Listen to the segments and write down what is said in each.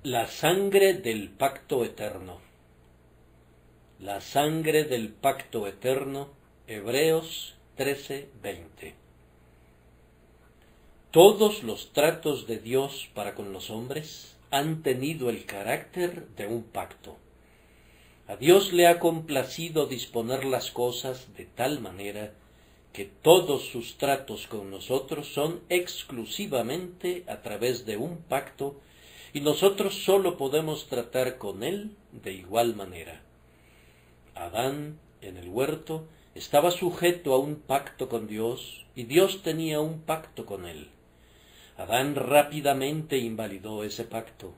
La sangre del pacto eterno. La sangre del pacto eterno. Hebreos 13:20. Todos los tratos de Dios para con los hombres han tenido el carácter de un pacto. A Dios le ha complacido disponer las cosas de tal manera que todos sus tratos con nosotros son exclusivamente a través de un pacto, y nosotros sólo podemos tratar con él de igual manera. Adán, en el huerto, estaba sujeto a un pacto con Dios, y Dios tenía un pacto con él. Adán rápidamente invalidó ese pacto.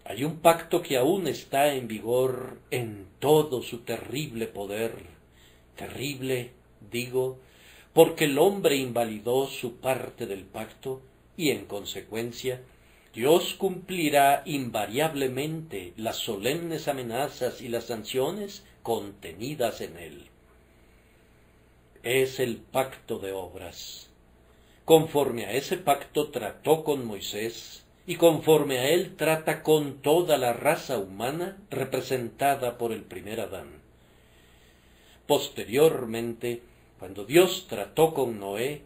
Hay un pacto que aún está en vigor en todo su terrible poder. Terrible, digo, porque el hombre invalidó su parte del pacto, y en consecuencia, Dios cumplirá invariablemente las solemnes amenazas y las sanciones contenidas en él. Es el pacto de obras. Conforme a ese pacto trató con Moisés, y conforme a él trata con toda la raza humana representada por el primer Adán. Posteriormente, cuando Dios trató con Noé,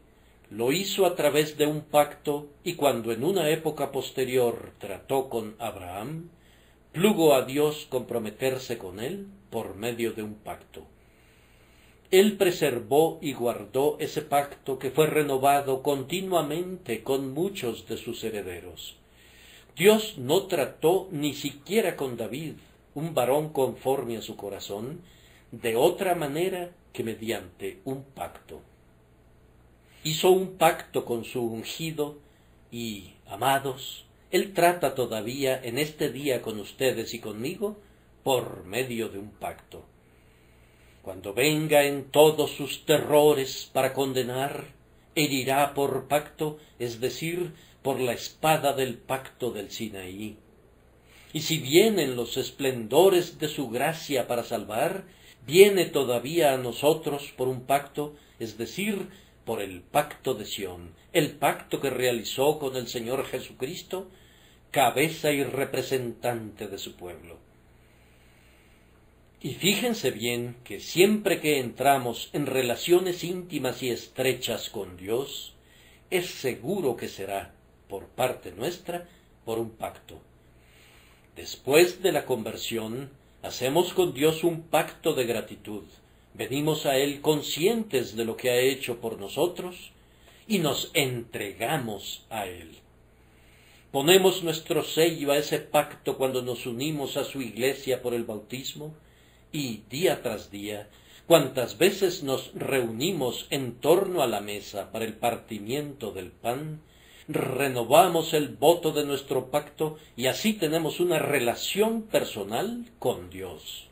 lo hizo a través de un pacto, y cuando en una época posterior trató con Abraham, plugo a Dios comprometerse con él por medio de un pacto. Él preservó y guardó ese pacto que fue renovado continuamente con muchos de sus herederos. Dios no trató ni siquiera con David, un varón conforme a su corazón, de otra manera que mediante un pacto. Hizo un pacto con su ungido y, amados, Él trata todavía en este día con ustedes y conmigo por medio de un pacto. Cuando venga en todos sus terrores para condenar, herirá por pacto, es decir, por la espada del pacto del Sinaí. Y si vienen los esplendores de su gracia para salvar, viene todavía a nosotros por un pacto, es decir, por el pacto de Sión, el pacto que realizó con el Señor Jesucristo, cabeza y representante de su pueblo. Y fíjense bien que siempre que entramos en relaciones íntimas y estrechas con Dios, es seguro que será, por parte nuestra, por un pacto. Después de la conversión, hacemos con Dios un pacto de gratitud. Venimos a Él conscientes de lo que ha hecho por nosotros y nos entregamos a Él. Ponemos nuestro sello a ese pacto cuando nos unimos a su iglesia por el bautismo y, día tras día, cuantas veces nos reunimos en torno a la mesa para el partimiento del pan, renovamos el voto de nuestro pacto y así tenemos una relación personal con Dios.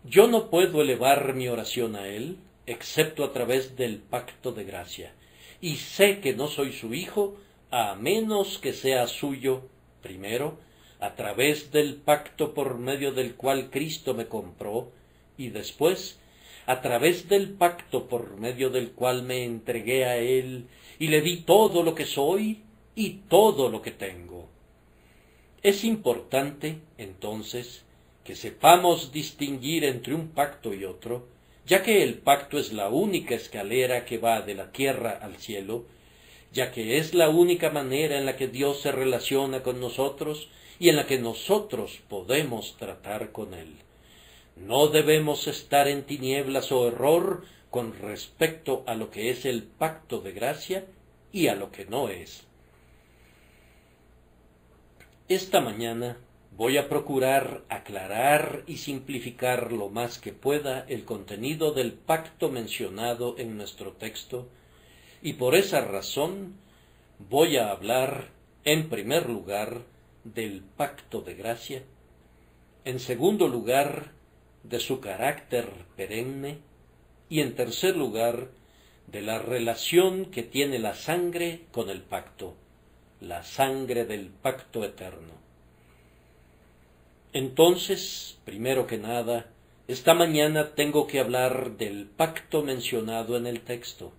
Yo no puedo elevar mi oración a Él, excepto a través del pacto de gracia, y sé que no soy su hijo, a menos que sea suyo, primero, a través del pacto por medio del cual Cristo me compró, y después, a través del pacto por medio del cual me entregué a Él, y le di todo lo que soy y todo lo que tengo. Es importante, entonces, que sepamos distinguir entre un pacto y otro, ya que el pacto es la única escalera que va de la tierra al cielo, ya que es la única manera en la que Dios se relaciona con nosotros y en la que nosotros podemos tratar con Él. No debemos estar en tinieblas o error con respecto a lo que es el pacto de gracia y a lo que no es. Esta mañana voy a procurar aclarar y simplificar lo más que pueda el contenido del pacto mencionado en nuestro texto, y por esa razón voy a hablar, en primer lugar, del pacto de gracia, en segundo lugar, de su carácter perenne, y en tercer lugar, de la relación que tiene la sangre con el pacto, la sangre del pacto eterno. Entonces, primero que nada, esta mañana tengo que hablar del pacto mencionado en el texto,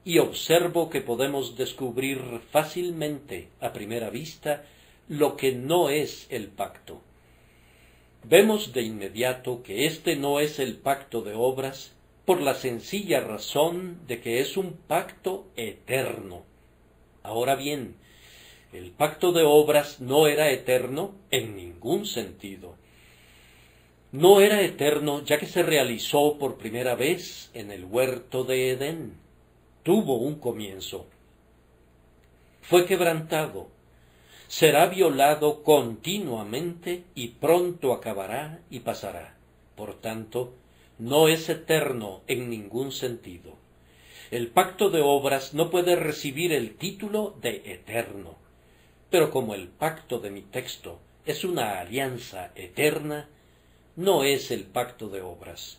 y observo que podemos descubrir fácilmente, a primera vista, lo que no es el pacto. Vemos de inmediato que este no es el pacto de obras por la sencilla razón de que es un pacto eterno. Ahora bien, el pacto de obras no era eterno en ningún sentido. No era eterno ya que se realizó por primera vez en el huerto de Edén. Tuvo un comienzo. Fue quebrantado. Será violado continuamente y pronto acabará y pasará. Por tanto, no es eterno en ningún sentido. El pacto de obras no puede recibir el título de eterno. Pero como el pacto de mi texto es una alianza eterna, no es el pacto de obras.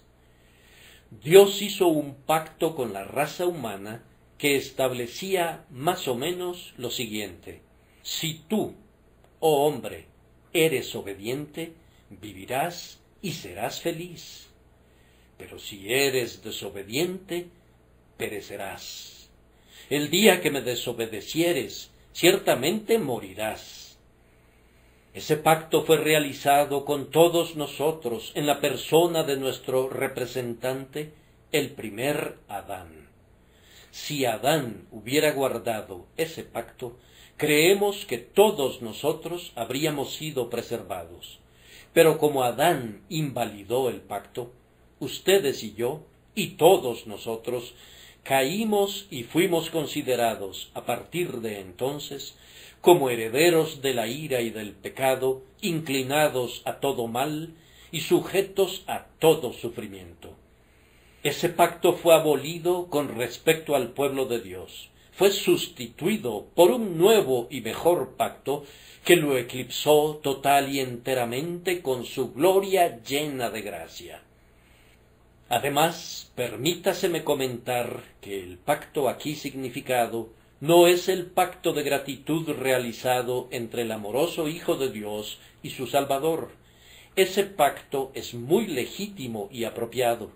Dios hizo un pacto con la raza humana que establecía más o menos lo siguiente: si tú, oh hombre, eres obediente, vivirás y serás feliz. Pero si eres desobediente, perecerás. El día que me desobedecieres, ciertamente morirás. Ese pacto fue realizado con todos nosotros en la persona de nuestro representante, el primer Adán. Si Adán hubiera guardado ese pacto, creemos que todos nosotros habríamos sido preservados. Pero como Adán invalidó el pacto, ustedes y yo, y todos nosotros, caímos y fuimos considerados, a partir de entonces, como herederos de la ira y del pecado, inclinados a todo mal y sujetos a todo sufrimiento. Ese pacto fue abolido con respecto al pueblo de Dios. Fue sustituido por un nuevo y mejor pacto que lo eclipsó total y enteramente con su gloria llena de gracia. Además, permítaseme comentar que el pacto aquí significado no es el pacto de gratitud realizado entre el amoroso Hijo de Dios y su Salvador. Ese pacto es muy legítimo y apropiado.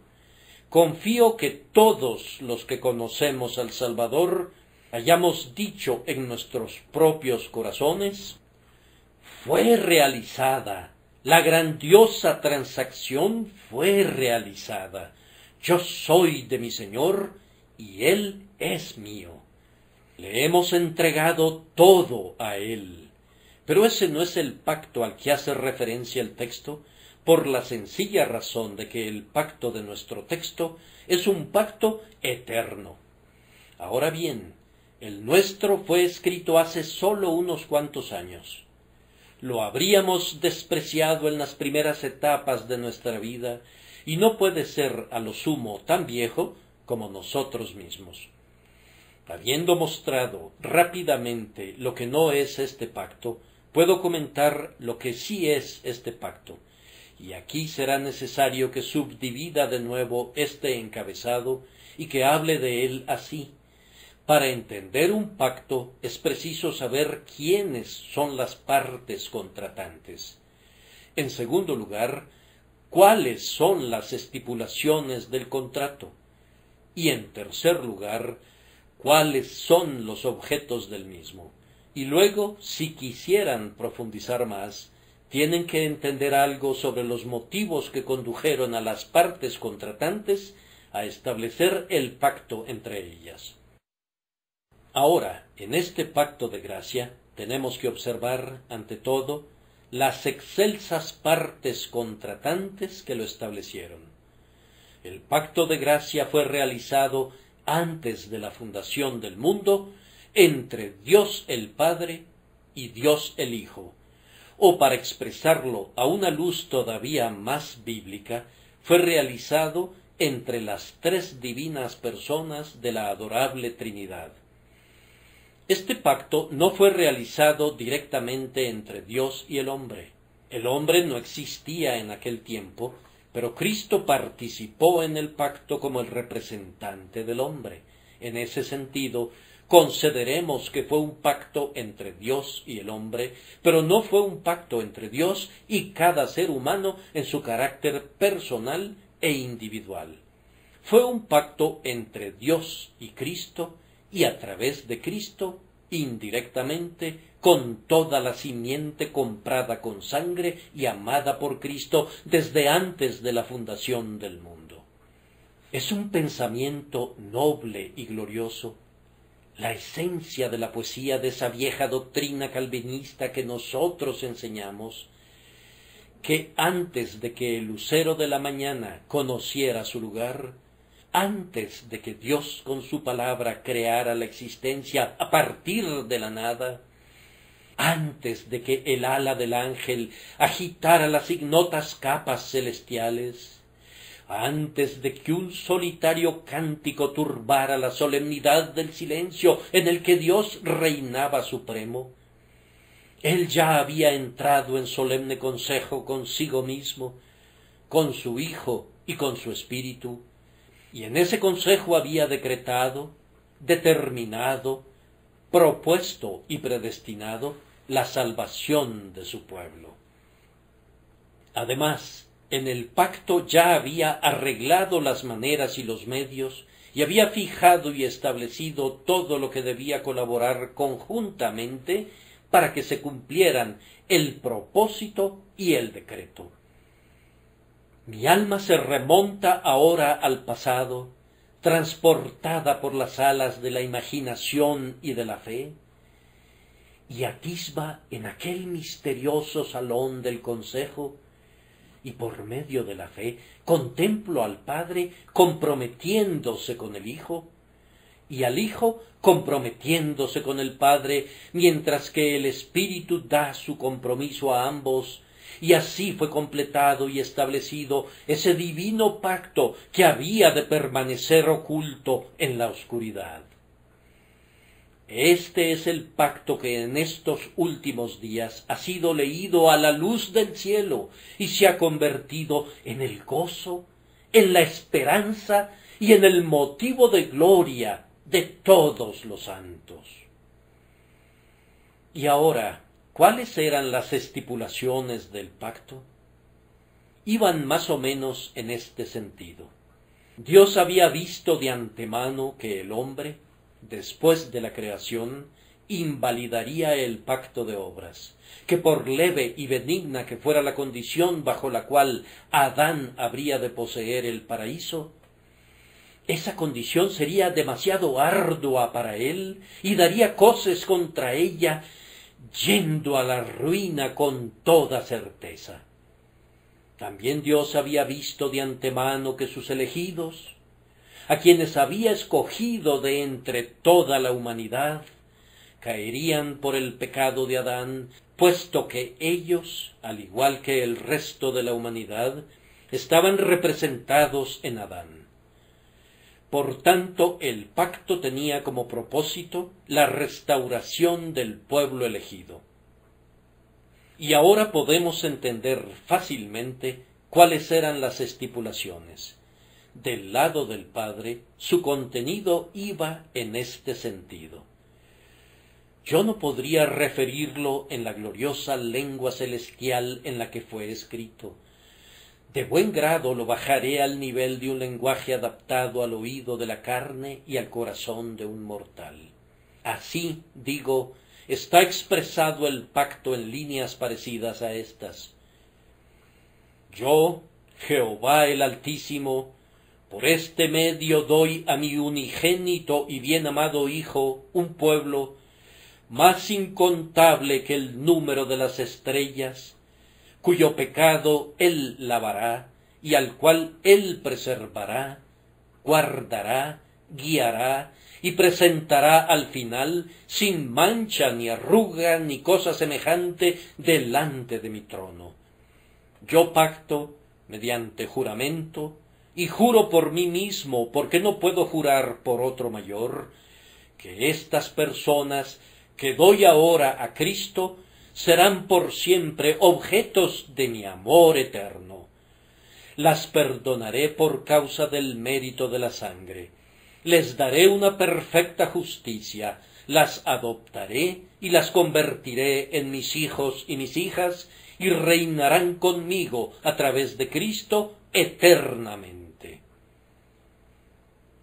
Confío que todos los que conocemos al Salvador hayamos dicho en nuestros propios corazones: fue realizada, la grandiosa transacción fue realizada. Yo soy de mi Señor y Él es mío. Le hemos entregado todo a Él. Pero ese no es el pacto al que hace referencia el texto, por la sencilla razón de que el pacto de nuestro texto es un pacto eterno. Ahora bien, el nuestro fue escrito hace sólo unos cuantos años. Lo habríamos despreciado en las primeras etapas de nuestra vida, y no puede ser a lo sumo tan viejo como nosotros mismos. Habiendo mostrado rápidamente lo que no es este pacto, puedo comentar lo que sí es este pacto, y aquí será necesario que subdivida de nuevo este encabezado y que hable de él así. Para entender un pacto es preciso saber quiénes son las partes contratantes. En segundo lugar, cuáles son las estipulaciones del contrato. Y en tercer lugar, cuáles son los objetos del mismo. Y luego, si quisieran profundizar más, tienen que entender algo sobre los motivos que condujeron a las partes contratantes a establecer el pacto entre ellas. Ahora, en este pacto de gracia, tenemos que observar, ante todo, las excelsas partes contratantes que lo establecieron. El pacto de gracia fue realizado antes de la fundación del mundo entre Dios el Padre y Dios el Hijo, o para expresarlo a una luz todavía más bíblica, fue realizado entre las tres divinas personas de la adorable Trinidad. Este pacto no fue realizado directamente entre Dios y el hombre. El hombre no existía en aquel tiempo, pero Cristo participó en el pacto como el representante del hombre. En ese sentido, consideremos que fue un pacto entre Dios y el hombre, pero no fue un pacto entre Dios y cada ser humano en su carácter personal e individual. fue un pacto entre Dios y Cristo, y a través de Cristo, indirectamente, con toda la simiente comprada con sangre y amada por Cristo desde antes de la fundación del mundo. Es un pensamiento noble y glorioso, la esencia de la poesía de esa vieja doctrina calvinista que nosotros enseñamos, que antes de que el lucero de la mañana conociera su lugar, antes de que Dios con su palabra creara la existencia a partir de la nada, antes de que el ala del ángel agitara las ignotas capas celestiales, antes de que un solitario cántico turbara la solemnidad del silencio en el que Dios reinaba supremo, Él ya había entrado en solemne consejo consigo mismo, con su Hijo y con su Espíritu, y en ese consejo había decretado, determinado, propuesto y predestinado la salvación de su pueblo. Además, en el pacto ya había arreglado las maneras y los medios, y había fijado y establecido todo lo que debía colaborar conjuntamente para que se cumplieran el propósito y el decreto. Mi alma se remonta ahora al pasado, transportada por las alas de la imaginación y de la fe, y atisba en aquel misterioso salón del consejo, y por medio de la fe contemplo al Padre comprometiéndose con el Hijo, y al Hijo comprometiéndose con el Padre, mientras que el Espíritu da su compromiso a ambos, y así fue completado y establecido ese divino pacto que había de permanecer oculto en la oscuridad. Este es el pacto que en estos últimos días ha sido leído a la luz del cielo y se ha convertido en el gozo, en la esperanza y en el motivo de gloria de todos los santos. Y ahora, ¿cuáles eran las estipulaciones del pacto? Iban más o menos en este sentido. Dios había visto de antemano que el hombre, después de la creación, invalidaría el pacto de obras, que por leve y benigna que fuera la condición bajo la cual Adán habría de poseer el paraíso, esa condición sería demasiado ardua para él y daría coces contra ella, yendo a la ruina con toda certeza. También Dios había visto de antemano que sus elegidos, a quienes había escogido de entre toda la humanidad, caerían por el pecado de Adán, puesto que ellos, al igual que el resto de la humanidad, estaban representados en Adán. Por tanto, el pacto tenía como propósito la restauración del pueblo elegido. Y ahora podemos entender fácilmente cuáles eran las estipulaciones. Del lado del Padre, su contenido iba en este sentido. Yo no podría referirlo en la gloriosa lengua celestial en la que fue escrito. De buen grado lo bajaré al nivel de un lenguaje adaptado al oído de la carne y al corazón de un mortal. Así, digo, está expresado el pacto en líneas parecidas a estas. Yo, Jehová el Altísimo, por este medio doy a mi unigénito y bien amado Hijo un pueblo más incontable que el número de las estrellas, cuyo pecado él lavará y al cual él preservará, guardará, guiará y presentará al final sin mancha ni arruga ni cosa semejante delante de mi trono. Yo pacto mediante juramento y juro por mí mismo, porque no puedo jurar por otro mayor, que estas personas que doy ahora a Cristo serán por siempre objetos de mi amor eterno. Las perdonaré por causa del mérito de la sangre. Les daré una perfecta justicia, las adoptaré y las convertiré en mis hijos y mis hijas, y reinarán conmigo a través de Cristo eternamente.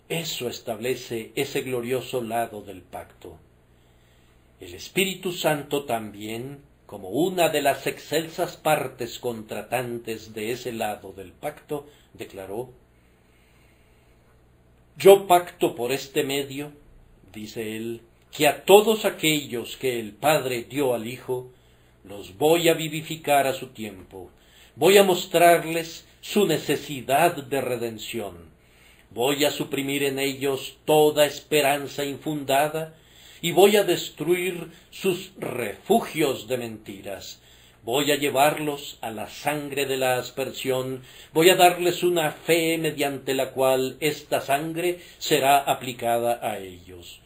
Eso establece ese glorioso lado del pacto. El Espíritu Santo también, como una de las excelsas partes contratantes de ese lado del pacto, declaró: «Yo pacto por este medio», dice él, «que a todos aquellos que el Padre dio al Hijo, los voy a vivificar a su tiempo, voy a mostrarles su necesidad de redención, voy a suprimir en ellos toda esperanza infundada, y voy a destruir sus refugios de mentiras. Voy a llevarlos a la sangre de la aspersión, voy a darles una fe mediante la cual esta sangre será aplicada a ellos.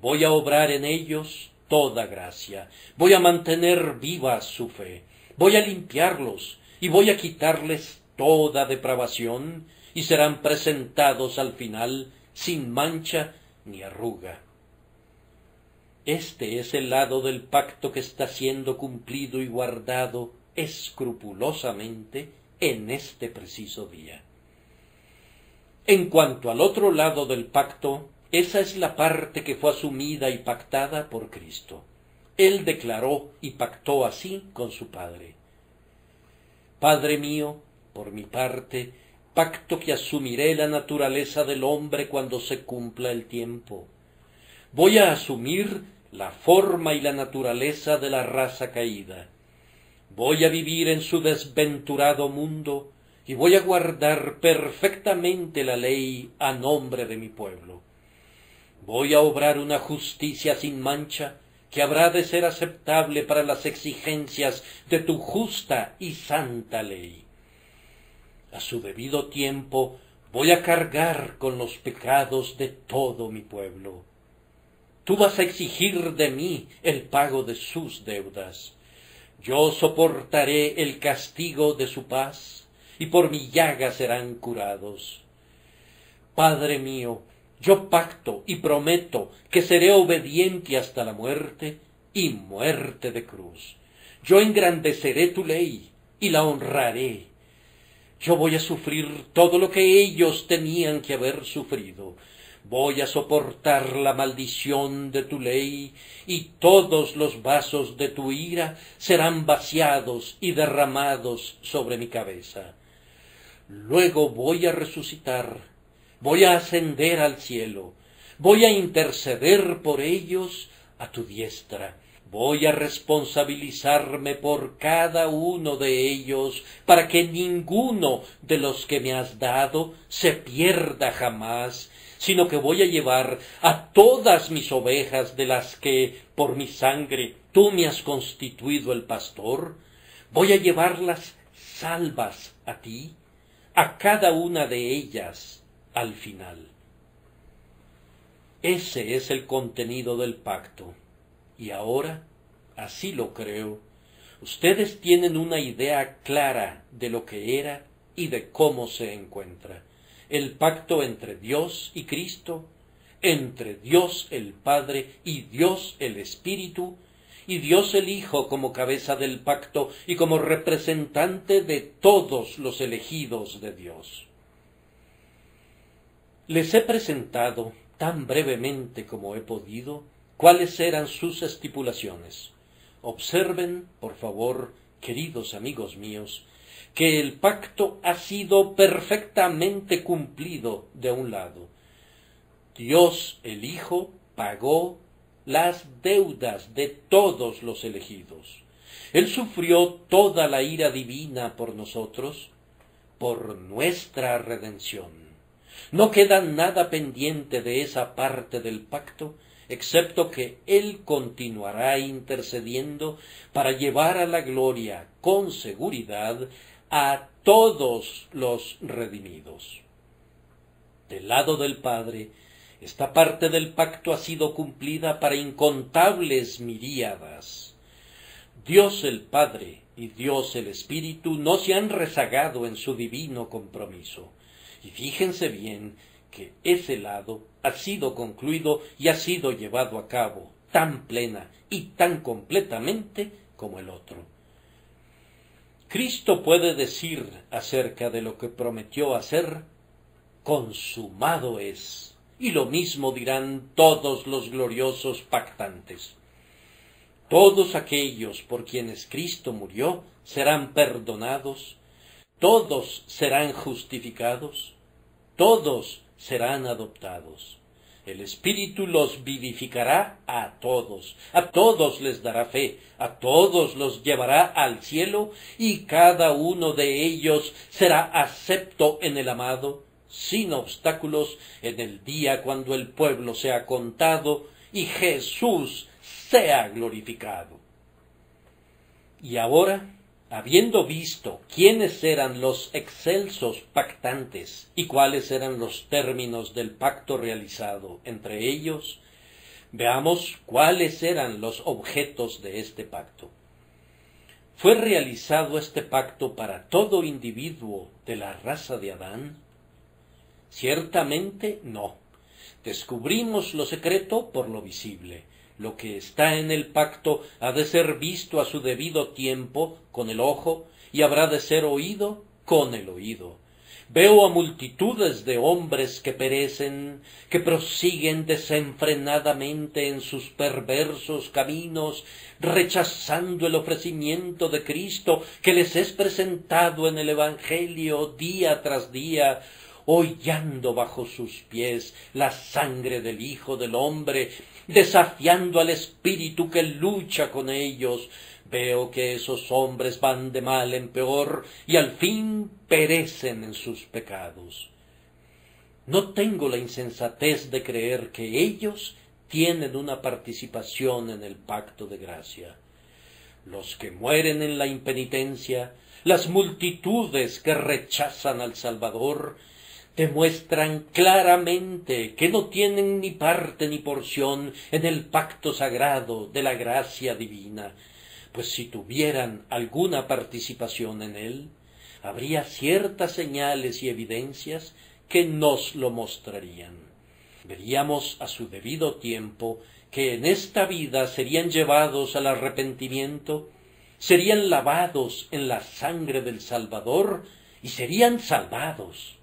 Voy a obrar en ellos toda gracia, voy a mantener viva su fe, voy a limpiarlos y voy a quitarles toda depravación, y serán presentados al final sin mancha ni arruga». Este es el lado del pacto que está siendo cumplido y guardado escrupulosamente en este preciso día. En cuanto al otro lado del pacto, esa es la parte que fue asumida y pactada por Cristo. Él declaró y pactó así con su Padre: «Padre mío, por mi parte, pacto que asumiré la naturaleza del hombre cuando se cumpla el tiempo. Voy a asumir la forma y la naturaleza de la raza caída. Voy a vivir en su desventurado mundo y voy a guardar perfectamente la ley a nombre de mi pueblo. Voy a obrar una justicia sin mancha que habrá de ser aceptable para las exigencias de tu justa y santa ley. A su debido tiempo voy a cargar con los pecados de todo mi pueblo. Tú vas a exigir de mí el pago de sus deudas. Yo soportaré el castigo de su paz, y por mi llaga serán curados. Padre mío, yo pacto y prometo que seré obediente hasta la muerte, y muerte de cruz. Yo engrandeceré tu ley, y la honraré. Yo voy a sufrir todo lo que ellos tenían que haber sufrido. Voy a soportar la maldición de tu ley, y todos los vasos de tu ira serán vaciados y derramados sobre mi cabeza. Luego voy a resucitar, voy a ascender al cielo, voy a interceder por ellos a tu diestra. Voy a responsabilizarme por cada uno de ellos, para que ninguno de los que me has dado se pierda jamás, sino que voy a llevar a todas mis ovejas, de las que por mi sangre tú me has constituido el pastor, voy a llevarlas salvas a ti, a cada una de ellas al final. Ese es el contenido del pacto. Y ahora, así lo creo, ustedes tienen una idea clara de lo que era y de cómo se encuentra. El pacto entre Dios y Cristo, entre Dios el Padre y Dios el Espíritu, y Dios el Hijo como cabeza del pacto y como representante de todos los elegidos de Dios. Les he presentado, tan brevemente como he podido, cuáles eran sus estipulaciones. Observen, por favor, queridos amigos míos, que el pacto ha sido perfectamente cumplido de un lado. Dios el Hijo pagó las deudas de todos los elegidos. Él sufrió toda la ira divina por nosotros, por nuestra redención. No queda nada pendiente de esa parte del pacto, excepto que Él continuará intercediendo para llevar a la gloria con seguridad a todos los redimidos. Del lado del Padre, esta parte del pacto ha sido cumplida para incontables miríadas. Dios el Padre y Dios el Espíritu no se han rezagado en su divino compromiso. Y fíjense bien que ese lado ha sido concluido y ha sido llevado a cabo tan plena y tan completamente como el otro. Cristo puede decir acerca de lo que prometió hacer: consumado es, y lo mismo dirán todos los gloriosos pactantes. Todos aquellos por quienes Cristo murió serán perdonados, todos serán justificados, todos serán adoptados. El Espíritu los vivificará a todos les dará fe, a todos los llevará al cielo, y cada uno de ellos será acepto en el amado, sin obstáculos, en el día cuando el pueblo sea contado y Jesús sea glorificado. Y ahora, habiendo visto quiénes eran los excelsos pactantes y cuáles eran los términos del pacto realizado entre ellos, veamos cuáles eran los objetos de este pacto. ¿Fue realizado este pacto para todo individuo de la raza de Adán? Ciertamente no. Descubrimos lo secreto por lo visible. Lo que está en el pacto ha de ser visto a su debido tiempo con el ojo, y habrá de ser oído con el oído. Veo a multitudes de hombres que perecen, que prosiguen desenfrenadamente en sus perversos caminos, rechazando el ofrecimiento de Cristo que les es presentado en el Evangelio día tras día, hollando bajo sus pies la sangre del Hijo del Hombre, desafiando al espíritu que lucha con ellos. Veo que esos hombres van de mal en peor y al fin perecen en sus pecados. No tengo la insensatez de creer que ellos tienen una participación en el pacto de gracia. Los que mueren en la impenitencia, las multitudes que rechazan al Salvador, demuestran claramente que no tienen ni parte ni porción en el pacto sagrado de la gracia divina, pues si tuvieran alguna participación en él, habría ciertas señales y evidencias que nos lo mostrarían. Veríamos a su debido tiempo que en esta vida serían llevados al arrepentimiento, serían lavados en la sangre del Salvador y serían salvados.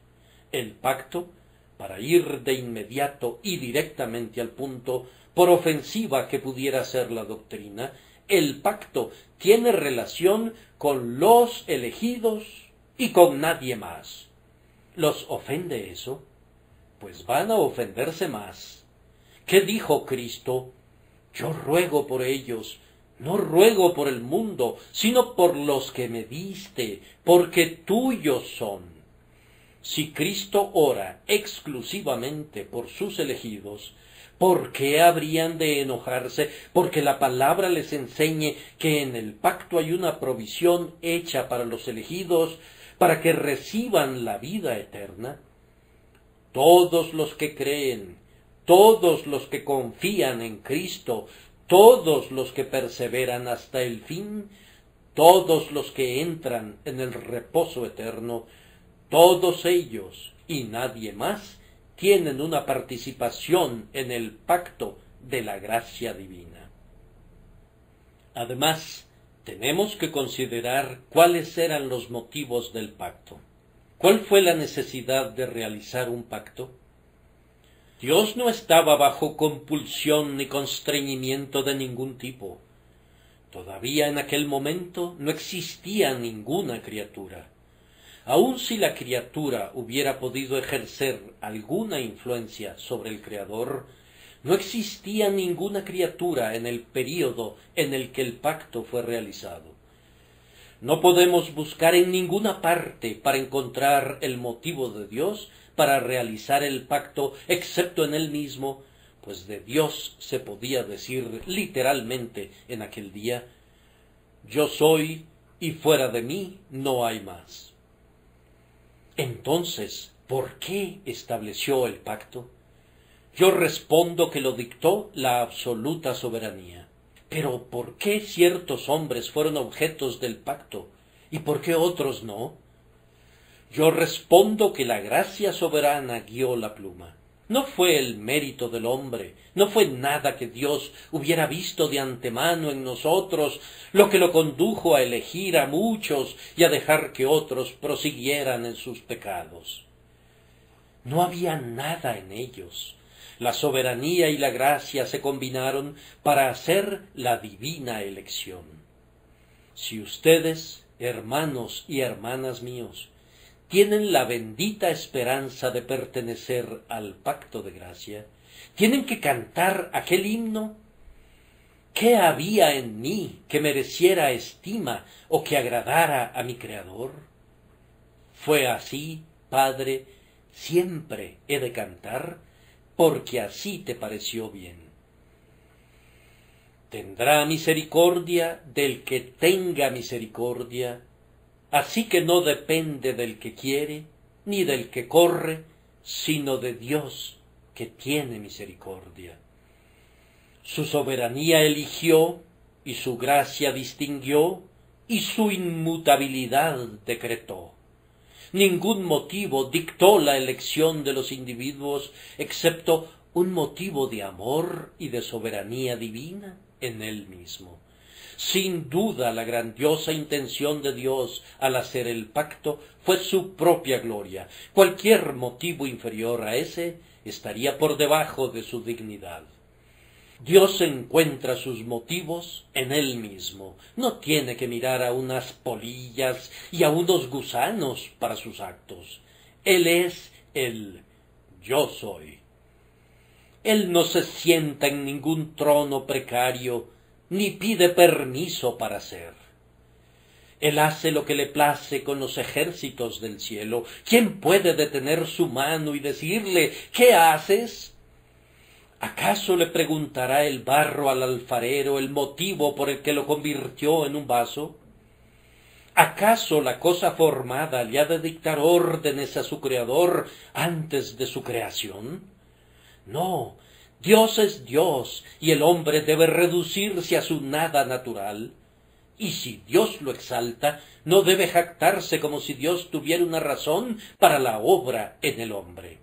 El pacto, para ir de inmediato y directamente al punto, por ofensiva que pudiera ser la doctrina, el pacto tiene relación con los elegidos y con nadie más. ¿Los ofende eso? Pues van a ofenderse más. ¿Qué dijo Cristo? Yo ruego por ellos, no ruego por el mundo, sino por los que me diste, porque tuyos son. Si Cristo ora exclusivamente por sus elegidos, ¿por qué habrían de enojarse porque la palabra les enseñe que en el pacto hay una provisión hecha para los elegidos para que reciban la vida eterna? Todos los que creen, todos los que confían en Cristo, todos los que perseveran hasta el fin, todos los que entran en el reposo eterno, todos ellos y nadie más tienen una participación en el pacto de la gracia divina. Además, tenemos que considerar cuáles eran los motivos del pacto. ¿Cuál fue la necesidad de realizar un pacto? Dios no estaba bajo compulsión ni constreñimiento de ningún tipo. Todavía en aquel momento no existía ninguna criatura. Aun si la criatura hubiera podido ejercer alguna influencia sobre el Creador, no existía ninguna criatura en el período en el que el pacto fue realizado. No podemos buscar en ninguna parte para encontrar el motivo de Dios para realizar el pacto, excepto en él mismo, pues de Dios se podía decir literalmente en aquel día: yo soy, y fuera de mí no hay más. Entonces, ¿por qué estableció el pacto? Yo respondo que lo dictó la absoluta soberanía. Pero ¿por qué ciertos hombres fueron objetos del pacto y por qué otros no? Yo respondo que la gracia soberana guió la pluma. No fue el mérito del hombre, no fue nada que Dios hubiera visto de antemano en nosotros lo que lo condujo a elegir a muchos y a dejar que otros prosiguieran en sus pecados. No había nada en ellos, La soberanía y la gracia se combinaron para hacer la divina elección. Si ustedes, hermanos y hermanas míos, tienen la bendita esperanza de pertenecer al pacto de gracia, tienen que cantar aquel himno. ¿Qué había en mí que mereciera estima o que agradara a mi Creador? Fue así, Padre, siempre he de cantar, porque así te pareció bien. Tendrá misericordia del que tenga misericordia, así que no depende del que quiere, ni del que corre, sino de Dios que tiene misericordia. Su soberanía eligió, y su gracia distinguió, y su inmutabilidad decretó. Ningún motivo dictó la elección de los individuos, excepto un motivo de amor y de soberanía divina en él mismo. Sin duda, la grandiosa intención de Dios al hacer el pacto fue su propia gloria. Cualquier motivo inferior a ese estaría por debajo de su dignidad. Dios encuentra sus motivos en él mismo. No tiene que mirar a unas polillas y a unos gusanos para sus actos. Él es el yo soy. Él no se sienta en ningún trono precario, ni pide permiso para ser. Él hace lo que le place con los ejércitos del cielo. ¿Quién puede detener su mano y decirle, ¿qué haces? ¿Acaso le preguntará el barro al alfarero el motivo por el que lo convirtió en un vaso? ¿Acaso la cosa formada le ha de dictar órdenes a su Creador antes de su creación? No, Dios es Dios, y el hombre debe reducirse a su nada natural. Y si Dios lo exalta, no debe jactarse como si Dios tuviera una razón para la obra en el hombre.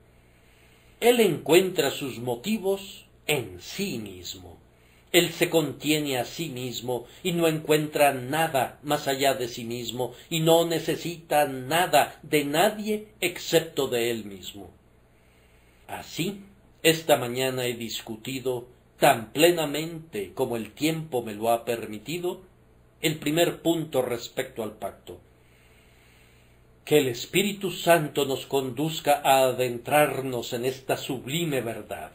Él encuentra sus motivos en sí mismo. Él se contiene a sí mismo y no encuentra nada más allá de sí mismo y no necesita nada de nadie excepto de él mismo. Así, esta mañana he discutido tan plenamente como el tiempo me lo ha permitido el primer punto respecto al pacto. Que el Espíritu Santo nos conduzca a adentrarnos en esta sublime verdad.